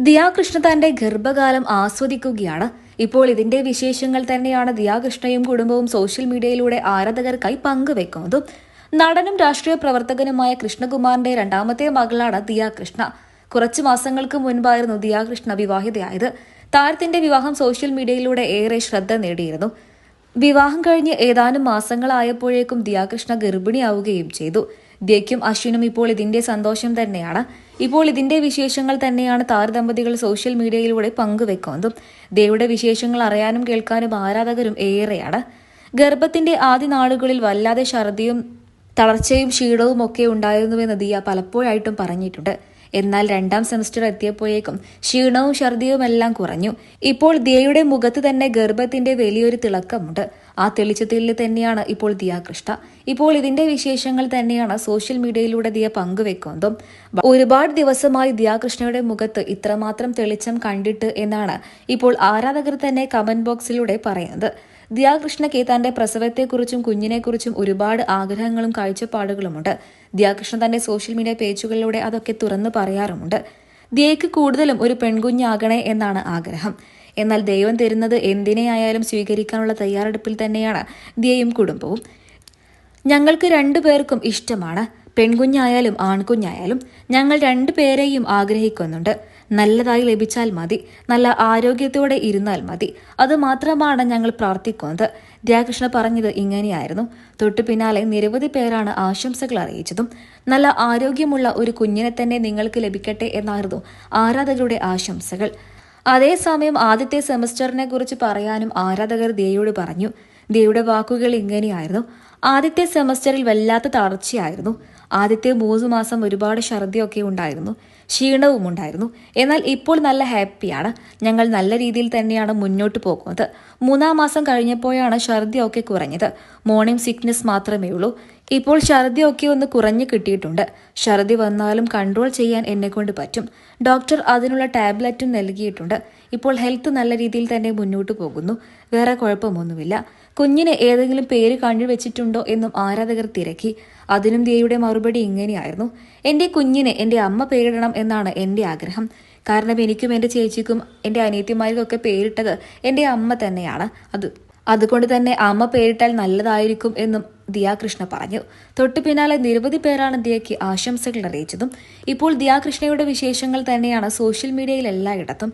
ദിയാകൃഷ്ണ തന്റെ ഗർഭകാലം ആസ്വദിക്കുകയാണ്. ഇപ്പോൾ ഇതിന്റെ വിശേഷങ്ങൾ തന്നെയാണ് ദിയാകൃഷ്ണയും കുടുംബവും സോഷ്യൽ മീഡിയയിലൂടെ ആരാധകർക്കായി പങ്കുവെക്കുന്നതും. നടനും രാഷ്ട്രീയ പ്രവർത്തകനുമായ കൃഷ്ണകുമാറിന്റെ രണ്ടാമത്തെ മകളാണ് ദിയാകൃഷ്ണ. കുറച്ചു മാസങ്ങൾക്ക് മുൻപായിരുന്നു ദിയാകൃഷ്ണ വിവാഹിതയായത്. താരത്തിന്റെ വിവാഹം സോഷ്യൽ മീഡിയയിലൂടെ ഏറെ ശ്രദ്ധ നേടിയിരുന്നു. വിവാഹം കഴിഞ്ഞ് ഏതാനും മാസങ്ങളായപ്പോഴേക്കും ദിയാകൃഷ്ണ ഗർഭിണിയാവുകയും ചെയ്തു. ദിയയ്ക്കും അശ്വിനും ഇപ്പോൾ ഇതിന്റെ സന്തോഷം തന്നെയാണ്. ഇപ്പോൾ ഇതിന്റെ വിശേഷങ്ങൾ തന്നെയാണ് താരദമ്പതികൾ സോഷ്യൽ മീഡിയയിലൂടെ പങ്കുവെക്കുന്നതും. ദിയയുടെ വിശേഷങ്ങൾ അറിയാനും കേൾക്കാനും ആരാധകരും ഏറെയാണ്. ഗർഭത്തിന്റെ ആദ്യ നാളുകളിൽ വല്ലാതെ ഛർദിയും തളർച്ചയും ക്ഷീണവും ഒക്കെ ഉണ്ടായിരുന്നുവെന്ന് ദിയ പലപ്പോഴായിട്ടും പറഞ്ഞിട്ടുണ്ട്. എന്നാൽ രണ്ടാം സെമസ്റ്റർ എത്തിയപ്പോഴേക്കും ക്ഷീണവും ഛർദിയുമെല്ലാം കുറഞ്ഞു. ഇപ്പോൾ ദിയയുടെ മുഖത്ത് തന്നെ ഗർഭത്തിന്റെ വലിയൊരു തിളക്കമുണ്ട്. ആ തെളിച്ചത്തിൽ തന്നെയാണ് ഇപ്പോൾ ദിയാകൃഷ്ണ. ഇപ്പോൾ ഇതിന്റെ വിശേഷങ്ങൾ തന്നെയാണ് സോഷ്യൽ മീഡിയയിലൂടെ ദിയ പങ്കുവെക്കുന്നതും. ഒരുപാട് ദിവസമായി ദിയാകൃഷ്ണയുടെ മുഖത്ത് ഇത്രമാത്രം തെളിച്ചം കണ്ടിട്ട് എന്നാണ് ഇപ്പോൾ ആരാധകർ തന്നെ കമന്റ് ബോക്സിലൂടെ പറയുന്നത്. ദിയാകൃഷ്ണയ്ക്ക് തന്റെ പ്രസവത്തെക്കുറിച്ചും കുഞ്ഞിനെക്കുറിച്ചും ഒരുപാട് ആഗ്രഹങ്ങളും കാഴ്ചപ്പാടുകളുമുണ്ട്. ദിയാകൃഷ്ണ തന്റെ സോഷ്യൽ മീഡിയ പേജുകളിലൂടെ അതൊക്കെ തുറന്നു പറയാറുമുണ്ട്. ദിയയ്ക്ക് കൂടുതലും ഒരു പെൺകുഞ്ഞാകണേ എന്നാണ് ആഗ്രഹം. എന്നാൽ ദൈവം തരുന്നത് എന്തിനെയായാലും സ്വീകരിക്കാനുള്ള തയ്യാറെടുപ്പിൽ തന്നെയാണ് ദിയയും കുടുംബവും. ഞങ്ങൾക്ക് രണ്ടുപേർക്കും ഇഷ്ടമാണ്. പെൺകുഞ്ഞായാലും ആൺകുഞ്ഞായാലും ഞങ്ങൾ രണ്ടുപേരെയും ആഗ്രഹിക്കുന്നുണ്ട്. നല്ലതായി ലഭിച്ചാൽ മതി, നല്ല ആരോഗ്യത്തോടെ ഇരുന്നാൽ മതി, അത് മാത്രമാണ് ഞങ്ങൾ പ്രാർത്ഥിക്കുന്നത്. ദിയാകൃഷ്ണ പറഞ്ഞത് ഇങ്ങനെയായിരുന്നു. തൊട്ടു പിന്നാലെ നിരവധി പേരാണ് ആശംസകൾ അറിയിച്ചതും. നല്ല ആരോഗ്യമുള്ള ഒരു കുഞ്ഞിനെ തന്നെ നിങ്ങൾക്ക് ലഭിക്കട്ടെ എന്നായിരുന്നു ആരാധകരുടെ ആശംസകൾ. അതേസമയം ആദ്യത്തെ സെമസ്റ്ററിനെ കുറിച്ച് പറയാനും ആരാധകർ ദിയയോട് പറഞ്ഞു. ദിയയുടെ വാക്കുകൾ ഇങ്ങനെയായിരുന്നു. ആദ്യത്തെ സെമസ്റ്ററിൽ വല്ലാത്ത തളർച്ചയായിരുന്നു. ആദ്യത്തെ 3 മാസം ഒരുപാട് ഛർദിയൊക്കെ ഉണ്ടായിരുന്നു, ക്ഷീണവും ഉണ്ടായിരുന്നു. എന്നാൽ ഇപ്പോൾ നല്ല ഹാപ്പിയാണ്. ഞങ്ങൾ നല്ല രീതിയിൽ തന്നെയാണ് മുന്നോട്ട് പോകുന്നത്. 3-ാം മാസം കഴിഞ്ഞപ്പോഴാണ് ഛർദിയൊക്കെ കുറഞ്ഞത്. മോർണിംഗ് സിക്നസ് മാത്രമേ ഉള്ളൂ. ഇപ്പോൾ ഛർദിയൊക്കെ ഒന്ന് കുറഞ്ഞു കിട്ടിയിട്ടുണ്ട്. ഛർദി വന്നാലും കൺട്രോൾ ചെയ്യാൻ എന്നെക്കൊണ്ട് പറ്റും. ഡോക്ടർ അതിനുള്ള ടാബ്ലറ്റും നൽകിയിട്ടുണ്ട്. ഇപ്പോൾ ഹെൽത്ത് നല്ല രീതിയിൽ തന്നെ മുന്നോട്ട് പോകുന്നു. വേറെ കുഴപ്പമൊന്നുമില്ല. കുഞ്ഞിന് ഏതെങ്കിലും പേര് കണ്ടുവച്ചിട്ടുണ്ടോ എന്നും ആരാധകർ തിരക്കി. അതിനും ദിയയുടെ മറുപടി ഇങ്ങനെയായിരുന്നു. എന്റെ കുഞ്ഞിന് എന്റെ അമ്മ പേരിടണം എന്നാണ് എന്റെ ആഗ്രഹം. കാരണം എനിക്കും എന്റെ ചേച്ചിക്കും എന്റെ അനിയത്തിമാർക്കും ഒക്കെ പേരിട്ടത് എന്റെ അമ്മ തന്നെയാണ്. അതുകൊണ്ട് തന്നെ അമ്മ പേരിട്ടാൽ നല്ലതായിരിക്കും എന്നും ദിയാകൃഷ്ണ പറഞ്ഞു. തൊട്ടു പിന്നാലെ നിരവധി പേരാണ് ദിയയ്ക്ക് ആശംസകൾ അറിയിച്ചതും. ഇപ്പോൾ ദിയാകൃഷ്ണയുടെ വിശേഷങ്ങൾ തന്നെയാണ് സോഷ്യൽ മീഡിയയിൽ എല്ലായിടത്തും.